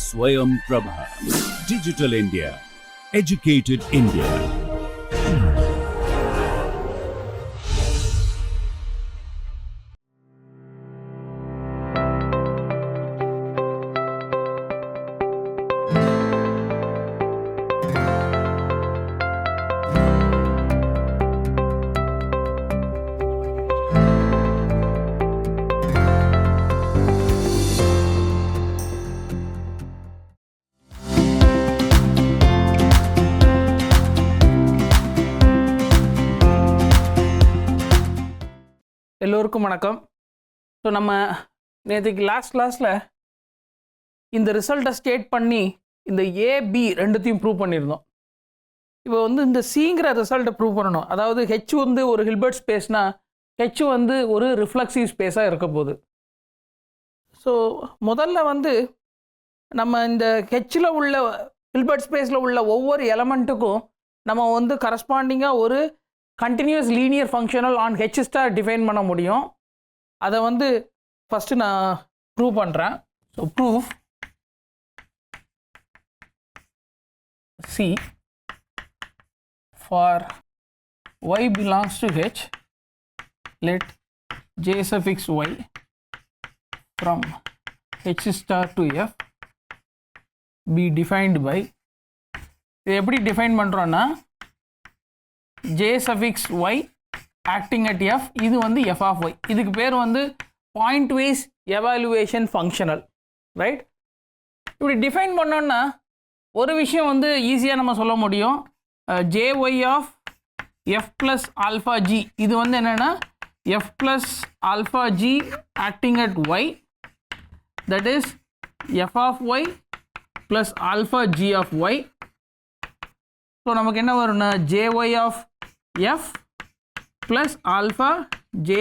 Swayam Prabha. Digital India. Educated India. எல்லோருக்கும் வணக்கம். So நம்ம நேற்றுக்கு லாஸ்ட் கிளாஸில் இந்த ரிசல்ட்டை ஸ்டேட் பண்ணி இந்த ஏபி ரெண்டுத்தையும் ப்ரூவ் பண்ணியிருந்தோம். இப்போ வந்து இந்த சிங்கிற ரிசல்ட்டை ப்ரூவ் பண்ணணும். அதாவது ஹெச் வந்து ஒரு ஹில்பர்ட் ஸ்பேஸ்னால் ஹெச் வந்து ஒரு ரிஃப்ளெக்சிவ் ஸ்பேஸாக இருக்க போகுது. ஸோ முதல்ல வந்து நம்ம இந்த ஹெச்சில் உள்ள ஹில்பர்ட் ஸ்பேஸில் உள்ள ஒவ்வொரு எலமெண்ட்டுக்கும் நம்ம வந்து கரஸ்பாண்டிங்காக ஒரு continuous linear functional on H star define பண்ண முடியும். அதை வந்து ஃபஸ்ட்டு நான் ப்ரூவ் பண்ணுறேன். So proof see for y belongs to h, let j suffix y from h star to f be defined by, இது எப்படி டிஃபைன் பண்ணுறோன்னா j suffix y acting at f, இது வந்து f of y. இதுக்கு பேர் வந்து pointwise evaluation functional, right? இப்படி டிஃபைன் பண்ணோன்னா ஒரு விஷயம் வந்து ஈஸியாக நம்ம சொல்ல முடியும். jy of f plus alpha g, இது வந்து என்னென்னா f plus alpha g acting at y, that is f of y plus alpha g of y. So நமக்கு என்ன வரும்னா jy of f plus alpha j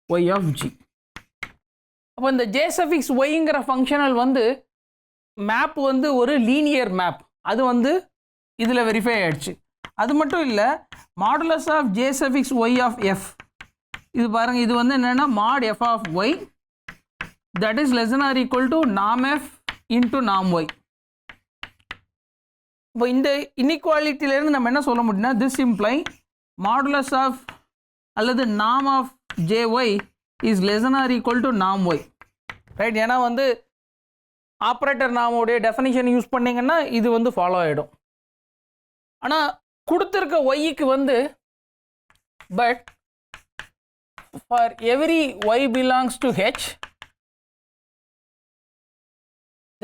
y of g. அப்போ இந்த j suffix yங்கிற functional வந்து map வந்து ஒரு linear map, அது வந்து இதில் வெரிஃபை ஆகிடுச்சு. அது மட்டும் இல்லை, modulus of j suffix y of f, இது பாருங்கள், இது வந்து என்னென்னா mod f of y that is less than or equal to norm f into norm y. இப்போ இந்த இன்இக்வாலிட்டியிலேருந்து நம்ம என்ன சொல்ல முடியும்னா திஸ் இம்ப்ளை மாடுலஸ் ஆஃப் அல்லது norm of J Y is less than or equal to norm y, right? ஏன்னா வந்து operator நாமோடைய definition use பண்ணிங்கன்னா இது வந்து ஃபாலோ ஆகிடும். ஆனால் கொடுத்துருக்க ஒய்க்கு வந்து but for every Y belongs to H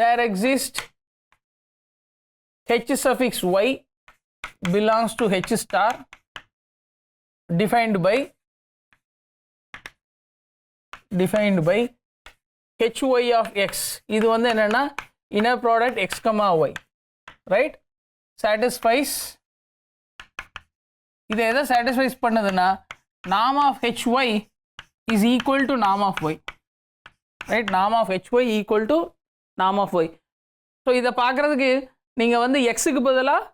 there exist h suffix y belongs to h star defined by hy of x. இது வந்து என்னன்னா inner product x comma y, right? satisfies, இது எதை satisfies பண்ணுதுன்னா norm of hy is equal to norm of y, right? norm of hy equal to norm of y. So இதை பார்க்குறதுக்கு நீங்கள் வந்து எக்ஸுக்கு பதிலாக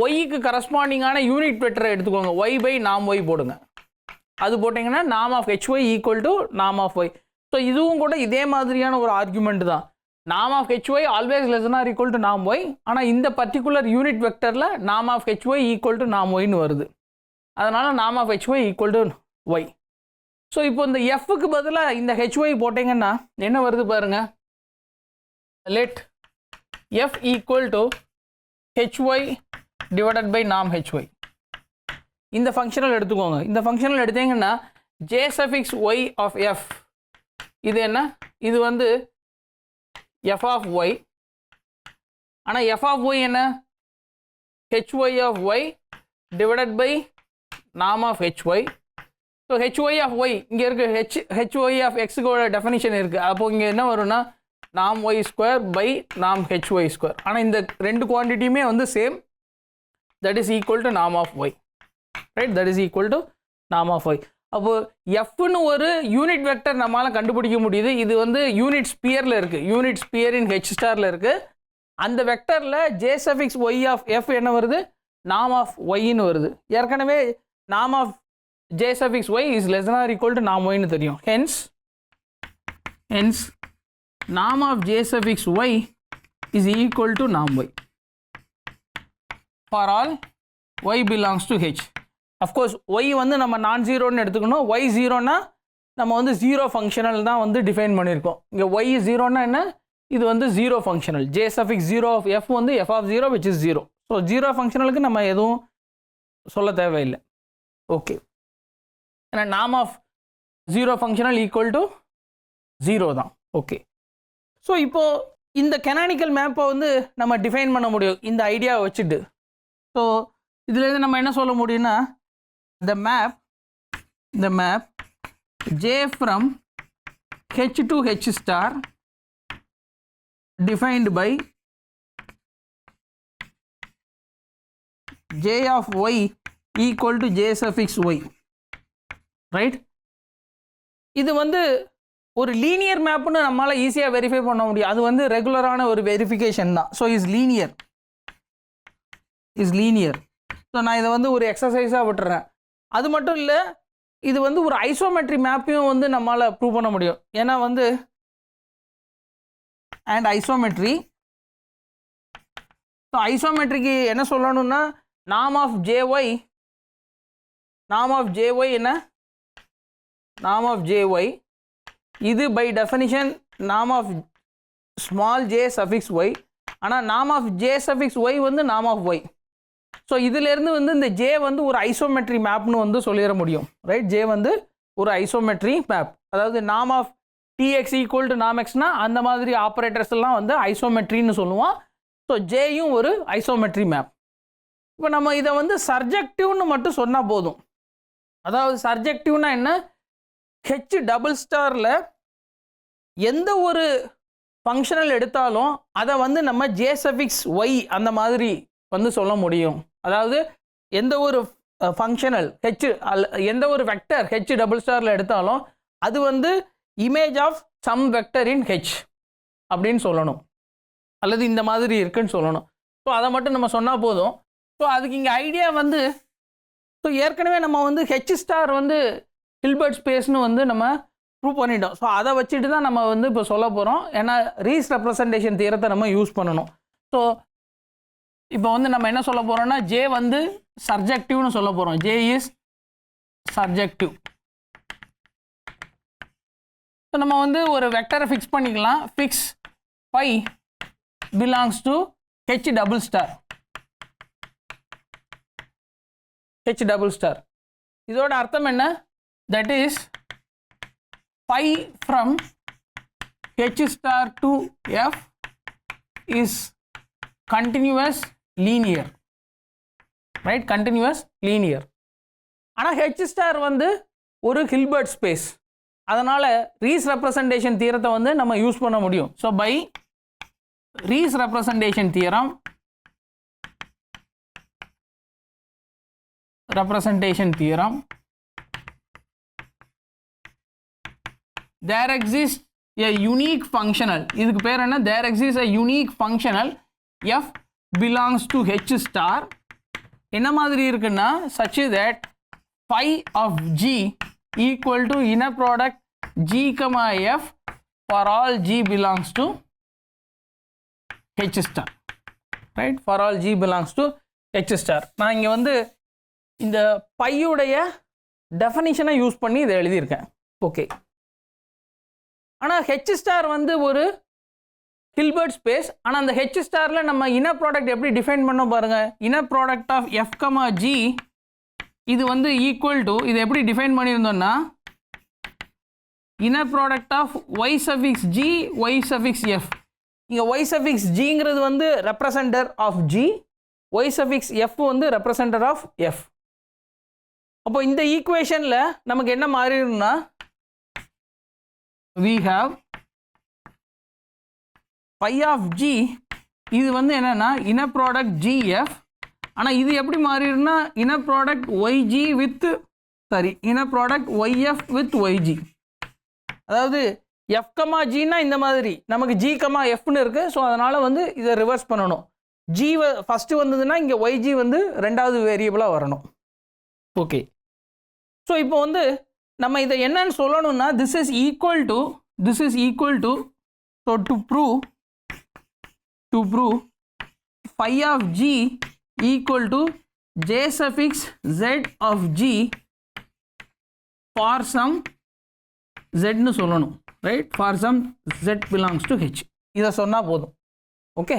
ஒய்க்கு கரஸ்பாண்டிங்கான யூனிட் வெக்டரை எடுத்துக்கோங்க. ஒய் பை நாம் ஒய் போடுங்க. அது போட்டிங்கன்னா நாம் of H Y equal to நாம் ஆஃப் ஒய். ஸோ இதுவும் கூட இதே மாதிரியான ஒரு ஆர்குமெண்ட் தான். நாம் of H Y always less than or equal to நாம் ஒய். ஆனால் இந்த பர்டிகுலர் யூனிட் வெக்டரில் நாம் of H Y equal to நாம் ஒய்னு வருது. அதனால் நாம் of H Y equal to Y. So இப்போ இந்த எஃப்க்கு பதிலாக இந்த ஹெச் ஒய் போட்டிங்கன்னா என்ன வருது பாருங்கள். Let f equal to hy divided by norm hy. இந்த ஃபங்க்ஷனல் எடுத்துக்கோங்க. இந்த ஃபங்க்ஷனல் எடுத்தீங்கன்னா j suffix y of f, இது என்ன, இது வந்து f of y. ஆனால் f of y என்ன, hy of y divided by norm of hy. So hy of y இங்கே இருக்குது, hy of x-க்கோட டெஃபினிஷன் இருக்குது. அப்போ இங்கே என்ன வரும்னா norm y square by norm hy square. ஆனால் இந்த ரெண்டு குவான்டிட்டியுமே வந்து same, that is equal to norm of y, right? that is equal to norm of y. அப்போ எஃப்னு ஒரு யூனிட் வெக்டர் நம்மளால் கண்டுபிடிக்க முடியுது. இது வந்து யூனிட் ஸ்பியரில் இருக்குது, யூனிட் ஸ்பியர் இன் ஹெச் ஸ்டாரில் இருக்குது. அந்த வெக்டரில் j suffix y of f என்ன வருது, norm of yன்னு வருது. ஏற்கனவே norm of j suffix y is less than or equal to norm y ன்னு தெரியும். hence hence norm of j suffix y is equal to norm y for all y belongs to h. of course y வந்து நம்ம நான் ஜீரோன்னு எடுத்துக்கணும். y ஜீரோனா நம்ம வந்து zero functional தான் வந்து டிஃபைன் பண்ணியிருக்கோம். இங்கே y ஜீரோனா என்ன, இது வந்து zero functional. j suffix 0 of f வந்து f of 0 which is 0. So zero ஃபங்க்ஷனலுக்கு நம்ம எதுவும் சொல்ல தேவையில்லை. ஓகே, ஏன்னா norm of zero functional equal to zero தான். ஓகே, ஸோ இப்போது இந்த கெனானிக்கல் மேப்பை வந்து நம்ம டிஃபைன் பண்ண முடியும் இந்த ஐடியாவை வச்சுட்டு. ஸோ இதுலேருந்து நம்ம என்ன சொல்ல முடியும்னா, the map j from h to h star defined by j of y equal to j suffix y, right? இது வந்து ஒரு லீனியர் மேப்னு நம்மளால் ஈஸியாக வெரிஃபை பண்ண முடியும். அது வந்து ரெகுலரான ஒரு வெரிஃபிகேஷன் தான். So is linear. ஸோ நான் இதை வந்து ஒரு எக்ஸசைஸாக விட்டுறேன். அது மட்டும் இல்லை, இது வந்து ஒரு ஐசோமெட்ரி மேப்பையும் வந்து நம்மளால் ப்ரூவ் பண்ண முடியும். ஏன்னா வந்து அண்ட் ஐசோமெட்ரி, ஸோ ஐசோமெட்ரிக்கு என்ன சொல்லணும்னா, norm of jy என்ன, norm of jy இது by definition norm of small j suffix y. ஆனால் norm of j suffix y வந்து norm of y. ஸோ இதிலேருந்து வந்து இந்த j வந்து ஒரு ஐசோமெட்ரி மேப்னு வந்து சொல்லிட முடியும், ரைட்? j வந்து ஒரு ஐசோமெட்ரி மேப். அதாவது norm of tx equal to norm xனா அந்த மாதிரி ஆப்ரேட்டர்ஸ் எல்லாம் வந்து ஐசோமெட்ரின்னு சொல்லுவோம். ஸோ ஜேயும் ஒரு ஐசோமெட்ரி மேப். இப்போ நம்ம இதை வந்து சர்ஜெக்டிவ்னு மட்டும் சொன்னால் போதும். அதாவது சர்ஜெக்டிவ்னா என்ன, ஹெச் டபுள் ஸ்டாரில் எந்த ஒரு ஃபங்க்ஷனல் எடுத்தாலும் அதை வந்து நம்ம ஜே சஃபிக்ஸ் ஒய் அந்த மாதிரி வந்து சொல்ல முடியும். அதாவது எந்த ஒரு ஃபங்க்ஷனல் ஹெச் எந்த ஒரு வெக்டர் ஹெச் டபுள் ஸ்டாரில் எடுத்தாலும் அது வந்து image of some vector in H அப்படின்னு சொல்லணும், அல்லது இந்த மாதிரி இருக்குன்னு சொல்லணும். ஸோ அதை மட்டும் நம்ம சொன்னால் போதும். ஸோ அதுக்கு இங்கே ஐடியா வந்து, ஸோ ஏற்கனவே நம்ம வந்து ஹெச் ஸ்டார் வந்து ஹில்பர்ட் ஸ்பேஸ்னு வந்து நம்ம ப்ரூவ் பண்ணிட்டோம். ஸோ அதை வச்சுட்டு தான் நம்ம வந்து இப்போ சொல்ல போகிறோம். ஏன்னா ரீஸ் ரெப்ரசன்டேஷன் தியரத்தை நம்ம யூஸ் பண்ணணும். ஸோ இப்போ வந்து நம்ம என்ன சொல்ல போகிறோம்னா, ஜே வந்து சர்ஜெக்டிவ்னு சொல்ல போகிறோம். J is surjective. ஸோ நம்ம வந்து ஒரு வெக்டரை ஃபிக்ஸ் பண்ணிக்கலாம். Fix phi belongs to H double star. H double star இதோட அர்த்தம் என்ன, that is phi from h star to f is continuous linear, right? continuous linear. ஆனால் h star வந்து ஒரு ஹில்பர்ட் ஸ்பேஸ், அதனால் ரீஸ் ரெப்ரசன்டேஷன் தியரத்தை வந்து நம்ம யூஸ் பண்ண முடியும். So by Riesz representation theorem, there exists a unique functional, இதுக்கு பேர் என்ன, there exists a unique functional f belongs to h star என்ன மாதிரி இருக்குன்னா, such that phi of g equal to inner product g comma f for all g belongs to h star, right? for all g belongs to h star. நான் இங்கே வந்து இந்த பையுடைய டெஃபனிஷனை use பண்ணி இதை எழுதியிருக்கேன். ஓகே, ஆனால் ஹெச் ஸ்டார் வந்து ஒரு ஹில்பர்ட் ஸ்பேஸ். ஆனால் அந்த ஹெச் ஸ்டாரில் நம்ம இன்னர் ப்ராடக்ட் எப்படி டிஃபைன் பண்ண பாருங்கள். Inner product of f comma g இது வந்து ஈக்குவல் டு, இது எப்படி டிஃபைன் பண்ணியிருந்தோம்னா, inner product of y suffix g y suffix f. இங்கே ஒய் சஃபிக்ஸ் ஜிங்கிறது வந்து representer of g, y suffix f வந்து ரெப்ரசன்டர் ஆஃப் எஃப். அப்போ இந்த ஈக்குவேஷனில் நமக்கு என்ன மாறிடும்னா, we have phi of g இது வந்து என்னன்னா inner product gf. ஆனால் இது எப்படி மாறிடும்னா inner product yg with inner product yf with yg. அதாவது f கமா ஜின்னா இந்த மாதிரி நமக்கு g கமா fன்னு இருக்குது. ஸோ அதனால் வந்து இதை ரிவர்ஸ் பண்ணணும். g ஃபஸ்ட்டு வந்ததுன்னா இங்கே yg வந்து ரெண்டாவது வேரியபிளாக வரணும். ஓகே, ஸோ இப்போ வந்து நம்ம இதை என்னன்னு சொல்லணும்னா, this is equal to this is equal to, so to prove phi of g equal to j suffix z of g for some z னு சொல்லணும், right? For some z belongs to h. இதை சொன்னா போதும். Okay,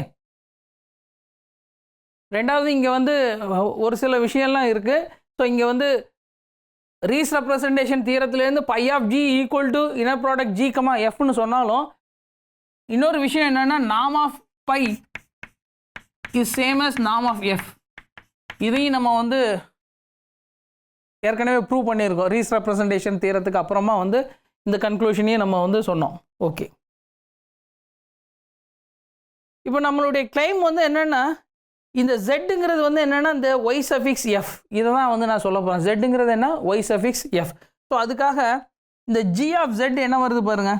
ரெண்டாவது இங்கே வந்து ஒரு சில விஷயம்லாம் இருக்குது. ஸோ இங்கே வந்து raise representation தியரத்துலேருந்து by of G equal to inner product G comma எஃப்னு சொன்னாலும் இன்னொரு விஷயம் என்னென்னா நாம் of by is same as நாம் ஆஃப் எஃப். இதையும் நம்ம வந்து ஏற்கனவே ப்ரூவ் பண்ணியிருக்கோம். ரீஸ் ரெப்ரசன்டேஷன் தியரத்துக்கு அப்புறமா வந்து இந்த கன்க்ளூஷனையும் நம்ம வந்து சொன்னோம். ஓகே, இப்போ நம்மளுடைய கிளைம் வந்து என்னென்னா இந்த ஜெட்டுங்கிறது வந்து என்னென்னா இந்த ஒய் சஃபிக்ஸ் எஃப், இதை தான் வந்து நான் சொல்ல போகிறேன். ஜெட்டுங்கிறது என்ன? Y suffix F. ஸோ அதுக்காக இந்த ஜி ஆஃப் ஜெட் என்ன வருது பாருங்கள்.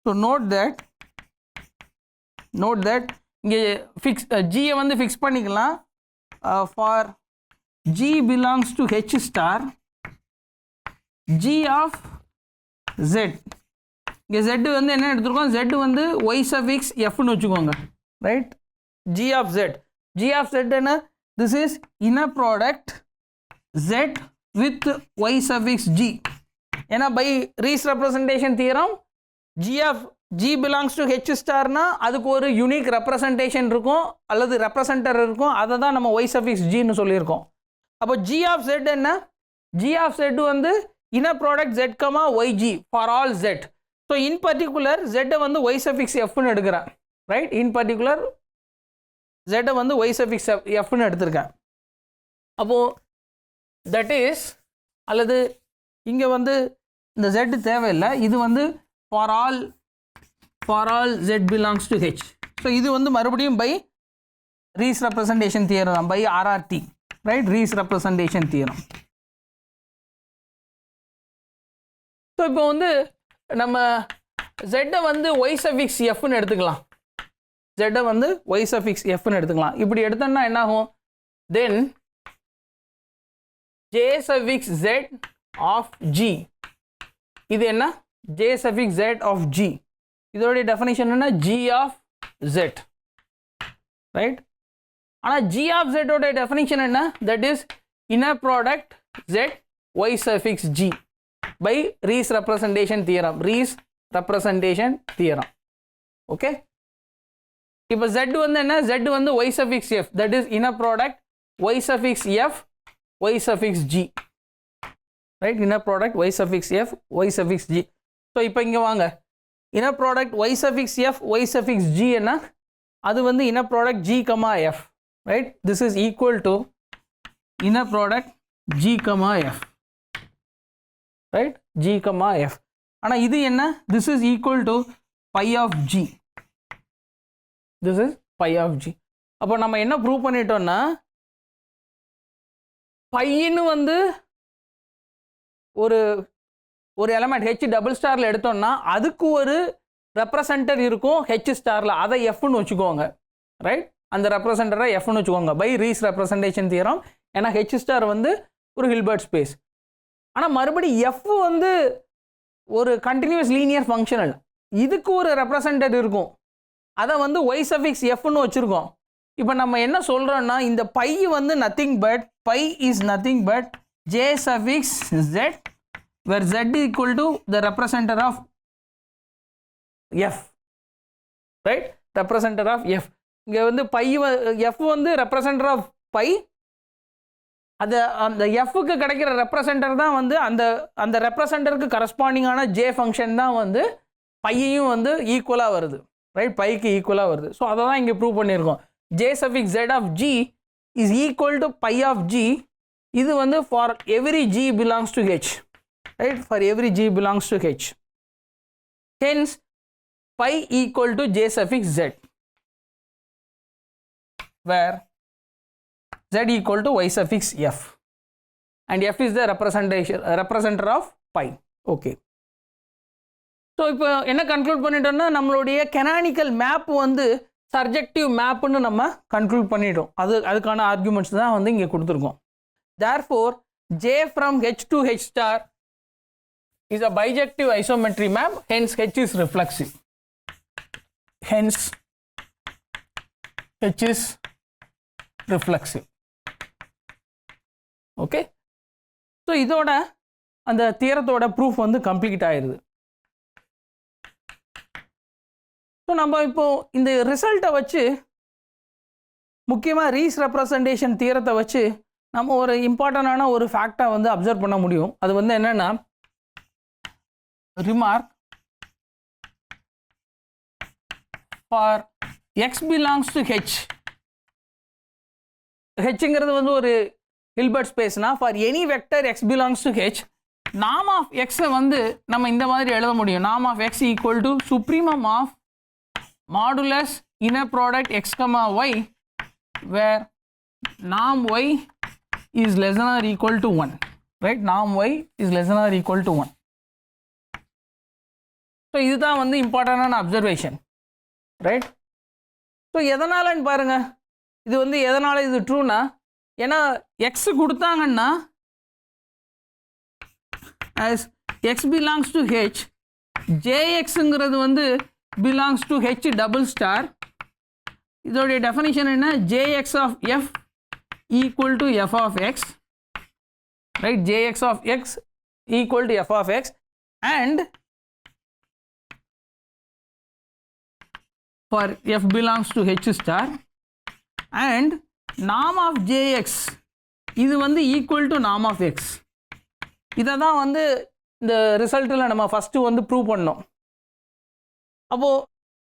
ஸோ நோட் தட் இங்கே ஃபிக்ஸ் ஜியை வந்து ஃபிக்ஸ் பண்ணிக்கலாம். For G belongs to H star G of z. இங்கே ஜெட்டு வந்து என்ன எடுத்துருக்கோம்? ஜெட்டு வந்து ஒய் சஃபிக்ஸ் எஃப்னு வச்சுக்கோங்க, ரைட்? G of z என்ன? This is inner product z with y suffix g. ஏன்னா by Rees representation theorem g belongs to h star னா அதுக்கு ஒரு யூனிக் ரெப்ரசன்டேஷன் இருக்கும் அல்லது ரெப்ரசன்டர் இருக்கும். அதை தான் நம்ம y suffix g ன்னு சொல்லியிருக்கோம். அப்போ g of z என்ன? g of z வந்து inner product z, yg for all z. So in particular z வந்து y suffix f ன்னு எடுக்கிறேன், right? In particular z வந்து y suffix f ன்னு எடுத்திருக்கேன். அப்போது தட் இஸ், அல்லது இங்கே வந்து இந்த z தேவையில்லை, இது வந்து ஃபார் ஆல் z belongs to h. So இது வந்து மறுபடியும் பை ரீஸ் ரெப்ரசன்டேஷன் தியரம் தான், by RRT, right? Riesz representation theorem. So இப்போ வந்து நம்ம z வந்து y suffix f ன்னு எடுத்துக்கலாம். z வந்து y suffix f ன்னு எடுத்துக்கலாம். இப்படி எடுத்தோம்னா என்ன ஆகும்? தென் j suffix z of g, இது என்ன? j suffix z of g. இதோடைய டெஃபினிஷன் என்ன? g of z, right? ஆனால் g of z ஓட டெஃபினிஷன் என்ன? That is inner product z y suffix g by Rees representation theorem. Okay, இப்போ z வந்து என்ன? z வந்து y suffix f, that is inner product y suffix f y suffix g, right? Inner product y suffix f y suffix g. So இப்போ இங்கே வாங்க, inner product y suffix f y suffix g என்ன? அது வந்து inner product g, f, right? This is equal to inner product g, f, right? g, f. ஆனால் இது என்ன? This is equal to pi of g. This is pi of g. அப்போ நம்ம என்ன prove பண்ணிட்டோம்னா பையின்னு வந்து ஒரு எலமெண்ட் ஹெச் டபுள் ஸ்டாரில் எடுத்தோம்னா அதுக்கு ஒரு ரெப்ரசன்டர் இருக்கும் ஹெச் ஸ்டாரில், அதை எஃப்னு வச்சுக்கோங்க, ரைட்? அந்த ரெப்ரசன்டரை எஃப்னு வச்சுக்கோங்க பை ரீஸ் ரெப்ரசன்டேஷன் தியரம். ஏன்னா ஹெச் ஸ்டார் வந்து ஒரு ஹில்பர்ட் ஸ்பேஸ். ஆனால் மறுபடி எஃப் வந்து ஒரு கண்டினியூஸ் லீனியர் ஃபங்க்ஷனல், இதுக்கு ஒரு ரெப்ரசன்டர் இருக்கும், அதை வந்து y suffix fன்னு வச்சுருக்கோம். இப்போ நம்ம என்ன சொல்கிறோன்னா இந்த பை வந்து nothing but j suffix z where z equal to the representer of f, right? Representer of f. இங்கே வந்து பை f வந்து representer of பை, அந்த எஃப்க்கு கிடைக்கிற ரெப்ரசன்டர் தான் வந்து அந்த ரெப்ரசன்டருக்கு கரஸ்பாண்டிங்கான ஜே ஃபங்க்ஷன் தான் வந்து பையையும் வந்து ஈக்குவலாக வருது, ரைட்? பைக்கு ஈக்குவலாக வருது. ஸோ அதை தான் இங்கே ப்ரூவ் பண்ணியிருக்கோம். J suffix z of g is equal to phi of g. இது வந்து for every g belongs to h, right? For every g belongs to h. Hence phi equal to J suffix z where z equal to y suffix f and f is the representer of pi. Okay. So இப்போ என்ன conclude பண்ணிட்டோம்னா நம்மளுடைய canonical map வந்து surjective மேப்னு நம்ம conclude பண்ணிட்டோம். அதுக்கான arguments தான் வந்து இங்கே கொடுத்துருக்கோம். Therefore j from h to h star is a bijective isometry map, hence H is reflexive. Hence H is reflexive. Okay. So இதோட அந்த தியரத்தோட ப்ரூஃப் வந்து கம்ப்ளீட் ஆயிருது. ஸோ நம்ம இப்போ இந்த ரிசல்ட்டை வச்சு முக்கியமாக ரீஸ் ரெப்ரசன்டேஷன் தியரத்தை வச்சு நம்ம ஒரு இம்பார்ட்டண்டான ஒரு ஃபேக்டை வந்து அப்சர்வ் பண்ண முடியும். அது வந்து என்னென்னா, remark for x belongs to h. hங்கிறது வந்து ஒரு Hilbert ஸ்பேஸ்னா for any vector x belongs to h, norm of x வந்து நம்ம இந்த மாதிரி எழுத முடியும். norm of x equal to supremum of modulus inner product x comma y where norm y is less than or equal to 1, right? norm y is less than or equal to 1. So இதுதான் வந்து இம்பார்ட்டண்டான observation, right? So எதனாலன்னு பாருங்க, இது வந்து எதனால இது ட்ரூனா, ஏன்னா எக்ஸ் கொடுத்தாங்கன்னா as x belongs to h, jxங்கிறது வந்து belongs to h double star. இதோடைய டெஃபினிஷன் என்ன? jx of f equal to f of x, right? jx of x equal to f of x and for f belongs to h star and norm of jx இது வந்து equal to norm of x. இதை தான் வந்து இந்த ரிசல்ட்டில் நம்ம first வந்து prove பண்ணோம். அப்போது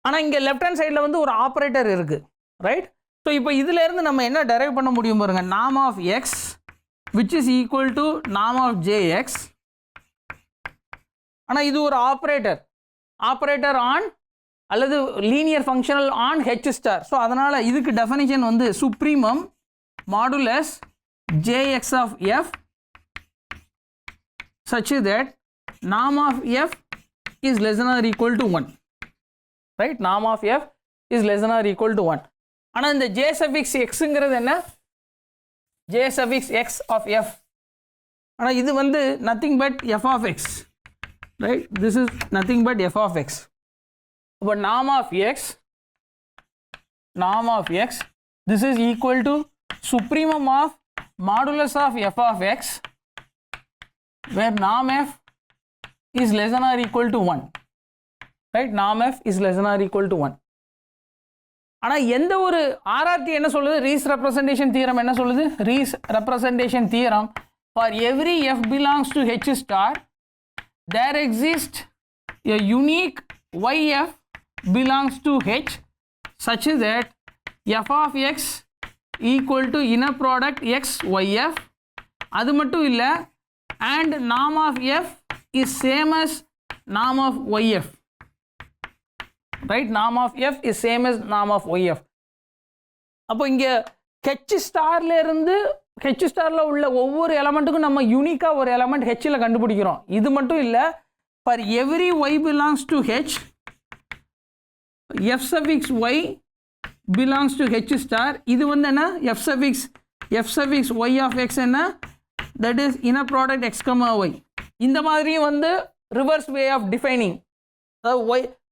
ஆனால் இங்கே லெஃப்ட் ஹேண்ட் சைடில் வந்து ஒரு ஆப்ரேட்டர் இருக்குது, ரைட்? ஸோ இப்போ இதிலேருந்து நம்ம என்ன டெரைவ் பண்ண முடியும் பாருங்கள், norm of x which is equal to norm of jx. ஆனால் இது ஒரு ஆப்ரேட்டர் ஆன் அல்லது linear functional on H star. So அதனால் இதுக்கு டெஃபினிஷன் வந்து supremum modulus JX of F such that norm of f is less than or equal to 1, right? norm of f is less than or equal to 1. ஆனால் இந்த j suffix xங்கிறது என்ன? j suffix x of f. ஆனால் இது வந்து nothing but f of x, right? this is nothing but f of x. But norm of x this is equal to supremum of modulus of f of x where norm f is less than or equal to 1, right? norm f is less than or equal to 1. ஆனால் எந்த ஒரு ஆர்ஆர்டி என்ன சொல்லுது? Riesz representation theorem என்ன சொல்லுது? Riesz representation theorem for every F belongs to H star there exist a unique yf belongs to h such that f of x equal to inner product x yf. அது மட்டும் இல்லை, and norm of f is same as norm of yf, right? norm of f is same as norm of yf. அப்போ இங்கே H ஸ்டார்ல இருந்து H ஸ்டாரில் உள்ள ஒவ்வொரு எலமெண்ட்டுக்கும் நம்ம யூனிக்காக ஒரு எலமெண்ட் ஹெச்சில் கண்டுபிடிக்கிறோம். இது மட்டும் இல்லை, for every y belongs to h f suffix y belongs to h star. இது வந்து என்ன? f suffix y of x என்ன? that is inner product x comma y. இந்த மாதிரி வந்து ரிவர்ஸ் வே ஆஃப் டிஃபைனிங், அதாவது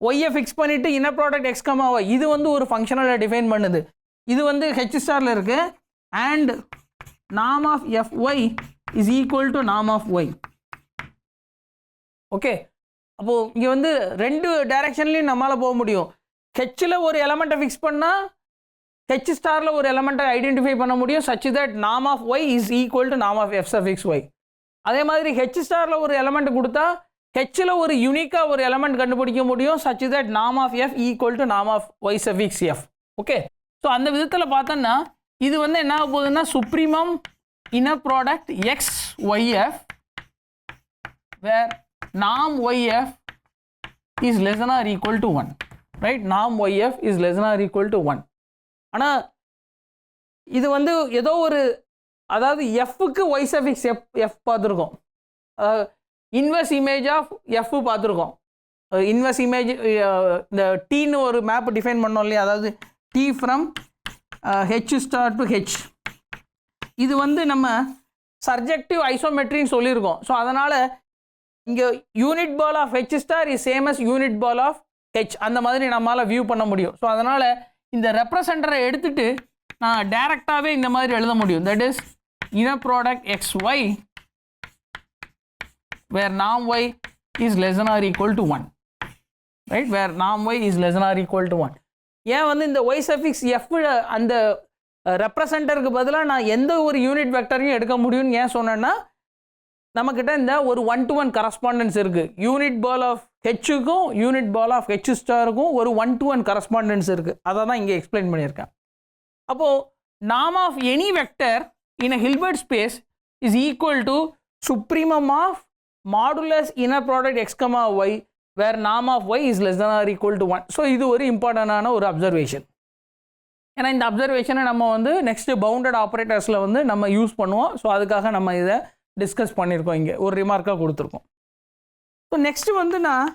y ஃபிக்ஸ் பண்ணிட்டு inner product x comma y இது வந்து ஒரு ஃபங்க்ஷனலை டிஃபைன் பண்ணுது. இது வந்து h ஸ்டாரில் இருக்கு and norm of fy is equal to norm of y. Okay, அப்போது இங்கே வந்து ரெண்டு டைரக்ஷன்லையும் நம்மளால் போக முடியும். ஹெச்சில் ஒரு எலமெண்ட்டை ஃபிக்ஸ் பண்ணால் ஹெச் ஸ்டாரில் ஒரு எலமெண்ட்டை ஐடென்டிஃபை பண்ண முடியும் such that norm of y is equal to norm of f suffix y. அதே மாதிரி ஹெச் ஸ்டாரில் ஒரு எலமெண்ட் கொடுத்தா ஹெச்சில் ஒரு யூனிக்காக ஒரு எலமெண்ட் கண்டுபிடிக்க முடியும் such that norm of f equal to norm of y suffix f. Okay, so அந்த விதத்தில் பார்த்தோன்னா இது வந்து என்ன ஆக போகுதுன்னா supremum inner product X YF where norm yf is less than or equal to 1, right? norm yf is less than or equal to 1. ஆனால் இது வந்து ஏதோ ஒரு, அதாவது எஃப்க்கு y suffix f பார்த்துருக்கோம், இன்வெர்ஸ் இமேஜ் ஆஃப் எஃப் பார்த்துருக்கோம். இன்வெர்ஸ் இமேஜ் இந்த டீன்னு ஒரு மேப் டிஃபைன் பண்ணோம் இல்லையா, அதாவது T from H star to H. இது வந்து நம்ம சர்ஜெக்டிவ் ஐசோமெட்ரின்னு சொல்லியிருக்கோம். ஸோ அதனால் இங்கே unit ball of H star is same as unit ball of H, அந்த மாதிரி நம்மளால் வியூ பண்ண முடியும். ஸோ அதனால் இந்த ரெப்ரசன்டரை எடுத்துட்டு நான் டைரெக்டாகவே இந்த மாதிரி எழுத முடியும். That is inner product xy where norm y is less than or equal to 1, right, where norm y is less than or equal to 1. ஏன் வந்து இந்த y suffix f அந்த ரெப்ரசன்டருக்கு பதிலாக நான் எந்த ஒரு யூனிட் வெக்டரையும் எடுக்க முடியும்னு ஏன் சொன்னேன்னா, நம்மக்கிட்ட இந்த ஒரு 1-to-1 கரஸ்பாண்டன்ஸ் இருக்குது. யூனிட் பால் ஆஃப் ஹெச்சுக்கும் யூனிட் பால் ஆஃப் ஹெச் ஸ்டாருக்கும் ஒரு 1-to-1 கரஸ்பாண்டன்ஸ் இருக்குது. அதை தான் இங்கே எக்ஸ்பிளைன் பண்ணியிருக்கேன். அப்போது norm of any vector in a Hilbert space is equal to supremum of modulus inner product x comma y where norm of y is less than or equal to 1. So இது ஒரு இம்பார்ட்டண்டான ஒரு observation. ஏன்னா இந்த அப்சர்வேஷனை நம்ம வந்து next bounded ஆப்ரேட்டர்ஸில் வந்து நம்ம யூஸ் பண்ணுவோம். ஸோ அதுக்காக நம்ம இதை டிஸ்கஸ் பண்ணியிருக்கோம், இங்கே ஒரு ரிமார்க்காக கொடுத்துருக்கோம். ஸோ நெக்ஸ்ட் வந்து நான்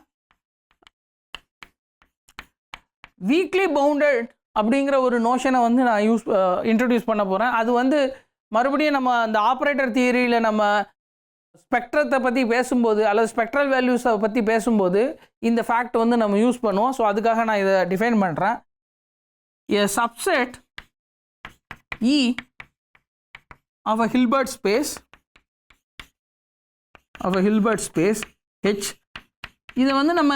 வீக்லி பவுண்டட் அப்படிங்கிற ஒரு நோஷனை வந்து நான் இன்ட்ரடியூஸ் பண்ண போகிறேன். அது வந்து மறுபடியும் நம்ம அந்த ஆப்ரேட்டர் தியரியில் நம்ம ஸ்பெக்ட்ரத்தை பற்றி பேசும்போது அல்லது ஸ்பெக்ட்ரல் வேல்யூஸை பற்றி பேசும்போது இந்த ஃபேக்ட் வந்து நம்ம யூஸ் பண்ணுவோம். ஸோ அதுக்காக நான் இதை டிஃபைன் பண்ணுறேன். A subset E of a Hilbert space H, இதை வந்து நம்ம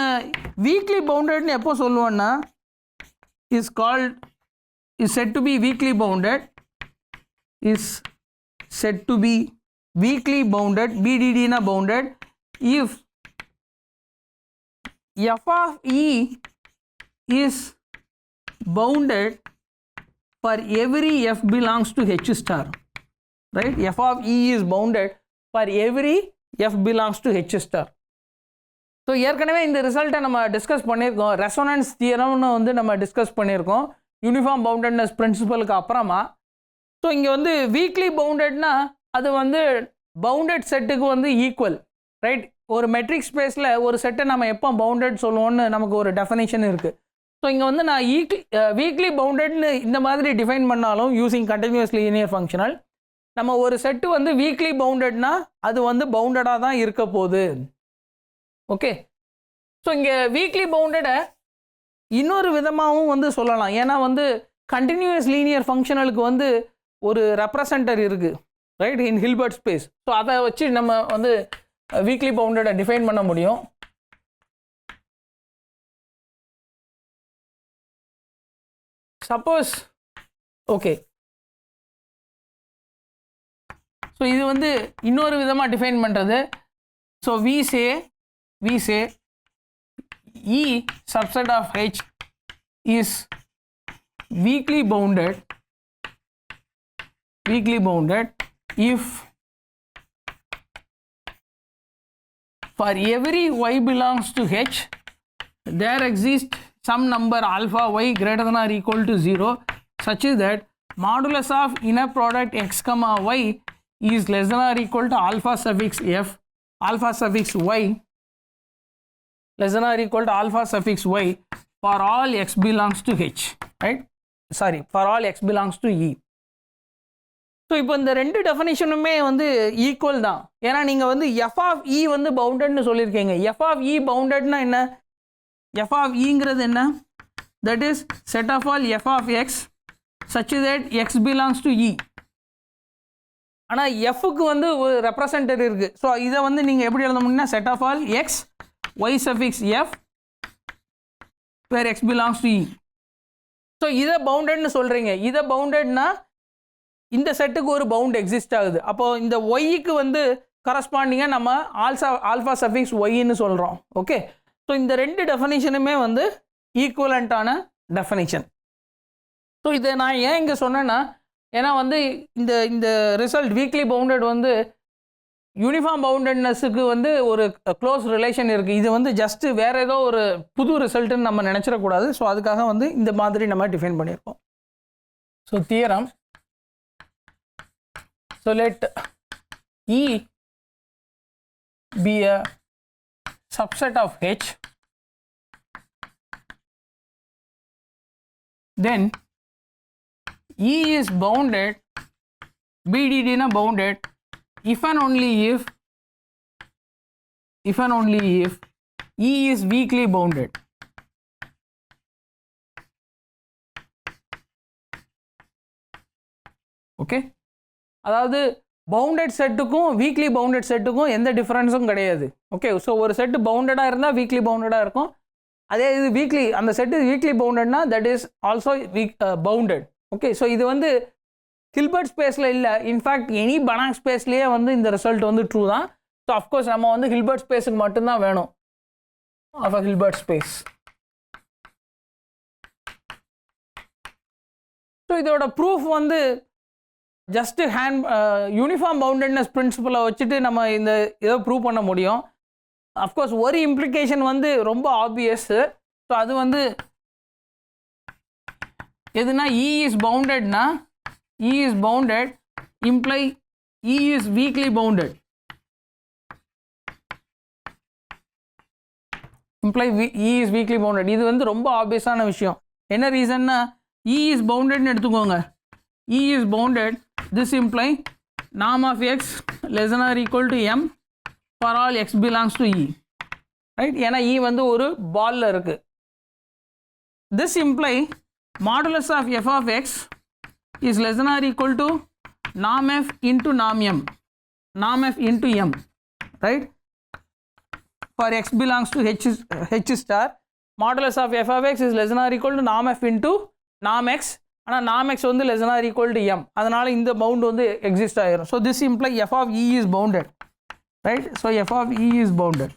வீக்லி பவுண்டட்னு எப்போ சொல்லுவோன்னா is said to be weakly bounded, BDD na bounded if f of E is bounded for every f belongs to H star, right? F of E is bounded for every f belongs to H star. So ஏற்கனவே இந்த ரிசல்ட்டை நம்ம discuss பண்ணியிருக்கோம். Resonance தியரம்னு வந்து நம்ம discuss பண்ணியிருக்கோம் uniform பவுண்டட்னஸ் பிரின்சிபலுக்கு அப்புறமா. So இங்கே வந்து வீக்லி பவுண்டட்னா அது வந்து பவுண்டட் செட்டுக்கு வந்து ஈக்குவல், ரைட்? ஒரு மெட்ரிக் ஸ்பேஸில் ஒரு செட்டை நம்ம எப்போ பவுண்டட் சொல்லுவோன்னு நமக்கு ஒரு டெஃபினேஷன் இருக்குது. ஸோ இங்கே வந்து நான் வீக்லி பவுண்டட்னு இந்த மாதிரி டிஃபைன் பண்ணாலும் யூஸிங் கண்டினியூஸ் லீனியர் ஃபங்க்ஷனல், நம்ம ஒரு செட்டு வந்து வீக்லி பவுண்டட்னா அது வந்து பவுண்டடாக தான் இருக்க போகுது. ஓகே, ஸோ இங்கே வீக்லி பவுண்டடை இன்னொரு விதமாகவும் வந்து சொல்லலாம். ஏன்னா வந்து கண்டினியூஸ் லீனியர் ஃபங்க்ஷனலுக்கு வந்து ஒரு ரெப்ரசன்டர் இருக்குது, ரைட், இன் ஹில்பர்ட் ஸ்பேஸ். ஸோ அதை வச்சு நம்ம வந்து வீக்லி பவுண்டடை டிஃபைன் பண்ண முடியும். சப்போஸ் ஓகே, ஸோ இது வந்து இன்னொரு விதமாக டிஃபைன் பண்ணுறது. So we say E subset of H is weakly bounded if for every y belongs to H there exists some number alpha y greater than or equal to 0 such that modulus of inner product x comma y is less than or equal to alpha suffix y less than or equal to alpha suffix y for all x belongs to H, right? Sorry, for all x belongs to E. So இப்போ இந்த ரெண்டு டெஃபினேஷனுமே வந்து equal தான். ஏன்னா நீங்கள் வந்து F of இ வந்து பவுண்டட்னு சொல்லியிருக்கீங்க. எஃப் ஆஃப் இ பவுண்டட்னா என்ன? எஃப் ஆஃப் இங்கிறது என்ன? That is set of all f of x such that x belongs to E. ஆனால் எஃப்க்கு வந்து ஒரு ரெப்ரசன்டர் இருக்குது. ஸோ இதை வந்து நீங்கள் எப்படி எழுத முடியும்னா set of all X y suffix f where x belongs to E. ஸோ இதை பவுண்டட்னு சொல்கிறீங்க. இதை பவுண்டட்னா இந்த செட்டுக்கு ஒரு பவுண்ட் எக்ஸிஸ்ட் ஆகுது. அப்போது இந்த ஒய்க்கு வந்து கரஸ்பாண்டிங்காக நம்ம ஆல்ஃபா சஃபிக்ஸ் ஒய்ன்னு சொல்கிறோம். ஓகே, ஸோ இந்த ரெண்டு டெஃபினேஷனுமே வந்து ஈக்குவலண்ட்டான டெஃபினேஷன். ஸோ இதை நான் ஏன் இங்கே சொன்னேன்னா, ஏன்னா வந்து இந்த ரிசல்ட் வீக்லி பவுண்டட் வந்து யூனிஃபார்ம் பவுண்டட்னஸுக்கு வந்து ஒரு க்ளோஸ் ரிலேஷன் இருக்குது. இது வந்து ஜஸ்ட்டு வேறு ஏதோ ஒரு புது ரிசல்ட்டுன்னு நம்ம நினச்சிடக்கூடாது. ஸோ அதுக்காக வந்து இந்த மாதிரி நம்ம டிஃபைன் பண்ணியிருக்கோம். So theorem, so let E be a subset of H, then E is bounded, BDD na bounded if and only if if and only if E is weakly bounded. Okay, அதாவது bounded செட்டுக்கும் weakly bounded செட்டுக்கும் எந்த டிஃப்ரென்ஸும் கிடையாது. Okay, so ஒரு set பவுண்டடாக இருந்தால் weakly பவுண்டடாக இருக்கும். அதே இது வீக்லி அந்த செட்டு வீக்லி பவுண்டட்னா that is also bounded. Okay, so இது வந்து ஹில்பர்ட் ஸ்பேஸில் இல்லை, இன்ஃபேக்ட் எனி பனாங் ஸ்பேஸ்லேயே வந்து இந்த ரிசல்ட் வந்து ட்ரூ தான். ஸோ அஃப்கோர்ஸ் நம்ம வந்து ஹில்பர்ட் ஸ்பேஸுக்கு மட்டும்தான் வேணும் of a Hilbert space. So இதோட ப்ரூஃப் வந்து ஜஸ்ட்டு யூனிஃபார்ம் பவுண்டட்னஸ் பிரின்சிபலை வச்சுட்டு நம்ம இந்த ஏதோ ப்ரூவ் பண்ண முடியும். அஃப்கோர்ஸ் ஒரு இம்ப்ளிகேஷன் வந்து ரொம்ப ஆப்வியஸ்ஸு. ஸோ அது வந்து எதுனா E is boundedனா E is bounded imply E is weakly bounded. imply E is weakly bounded. இது வந்து ரொம்ப ஆப்வியஸான விஷயம். என்ன ரீசன்னா E is boundedனு எடுத்துக்கோங்க. E is bounded, this imply norm of x less than or equal to m for all x belongs to E. Right? ஏன்னா E வந்து ஒரு பால்ல இருக்கு. This imply modulus of f of x is less than or equal to norm f into norm m. Norm f into m. Right? For x belongs to h star, modulus of f of x is less than or equal to norm f into norm x. ஆனால் norm x வந்து less than or equal to m. அதனால் இந்த bound வந்து exist ஆகிரும். So this imply f of E is bounded. Right? So f of E is bounded.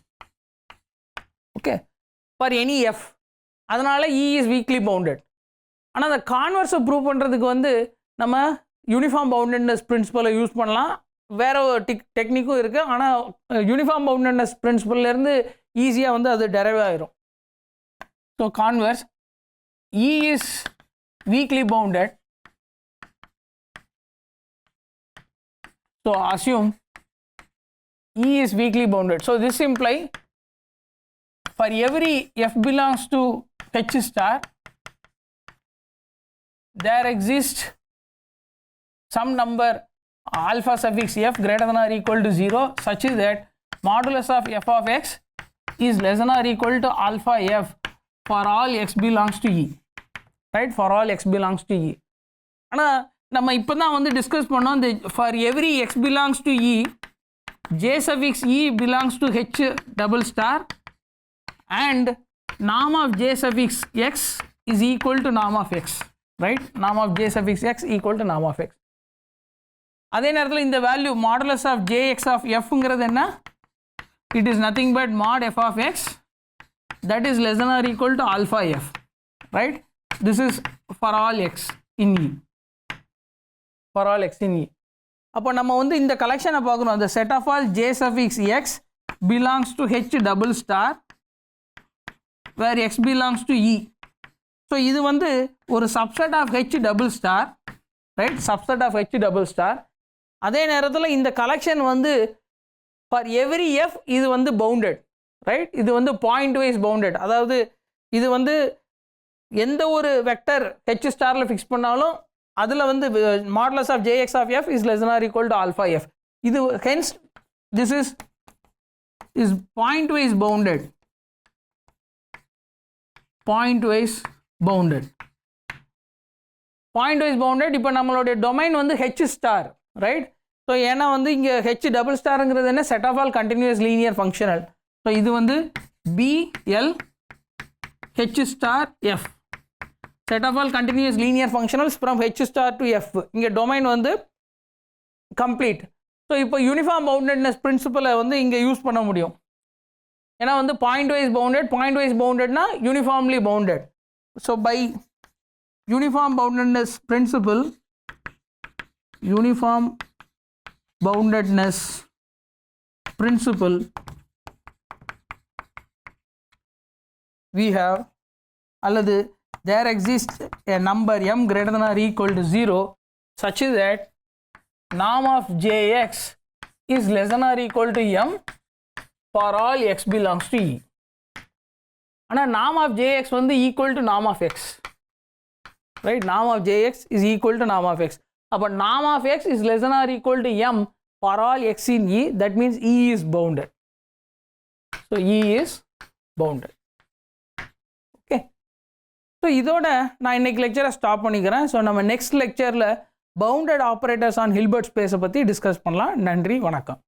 Okay, for any f. அதனால் E is weakly bounded. ஆனால் அந்த கான்வர்ஸை prove பண்ணுறதுக்கு வந்து நம்ம யூனிஃபார்ம் பவுண்டட்னஸ் பிரின்சிபலை யூஸ் பண்ணலாம். வேற ஒரு டெக்னிக்கும் இருக்குது. ஆனால் யூனிஃபார்ம் பவுண்டட்னஸ் பிரின்சிபல்லேருந்து ஈஸியாக வந்து அது டெரைவ் ஆகிரும். So converse E is weakly bounded. So assume E is weakly bounded. So this imply for every f belongs to h star, there exists some number alpha suffix f greater than or equal to 0 such that modulus of f of x is less than or equal to alpha f for all x belongs to E. Right? For all x belongs to E. ஆனால் நம்ம இப்போ தான் வந்து discuss பண்ணோம் இந்த for every x belongs to E, j suffix E belongs to h double star and norm of j suffix x is equal to norm of x. Right? Norm of j suffix x equal to norm of x. அதே நேரத்தில் இந்த value modulus of jx of fங்கிறது என்ன? It is nothing but mod f of x that is less than or equal to alpha f. Right? This is for all x in E. For all x in E. அப்போ நம்ம வந்து இந்த கலெக்ஷனை பார்க்கணும். the set of all j suffix x belongs to h double star where x belongs to E. So இது வந்து ஒரு subset of h double star. Right? Subset of h double star. அதே நேரத்தில் இந்த கலெக்ஷன் வந்து for every f இது வந்து bounded. Right? இது வந்து point wise bounded. அதாவது இது வந்து எந்த ஒரு வெக்டர் h ஸ்டாரில் ஃபிக்ஸ் பண்ணாலும் அதில் வந்து modulus of jx of f is less than or equal to alpha f. இது hence this is point wise bounded. Point wise bounded. Point wise bounded. இப்போ நம்மளுடைய டொமைன் வந்து h ஸ்டார். ரைட்? ஸோ ஏன்னா வந்து இங்கே h டபுள் ஸ்டாருங்கிறது என்ன? Set of all continuous linear functional. So இது வந்து BL h star f. Set of all continuous linear functionals from h star to f. இங்கே டொமைன் வந்து கம்ப்ளீட். ஸோ இப்போ யூனிஃபார்ம் பவுண்டட்னஸ் பிரின்சிபலை வந்து இங்கே யூஸ் பண்ண முடியும். ஏன்னா வந்து பாயிண்ட் வைஸ் பவுண்டட்னா uniformly bounded. So by uniform boundedness principle, uniform boundedness principle we have அல்லது there exists a number m greater than or equal to 0 such that norm of jx is less than or equal to m for all x belongs to E. ஆனால் norm of jx வந்து equal to norm of x. Right? Norm of jx is equal to norm of x. அப்போ norm of x is less than or equal to m for all x in E. That means E is bounded. So E is bounded. Okay, so இதோட நான் இன்னைக்கு லெக்சரை stop பண்ணிக்கிறேன். So நம்ம next லெக்சரில் bounded operators on Hilbert ஸ்பேஸை பற்றி discuss பண்ணலாம். நன்றி, வணக்கம்.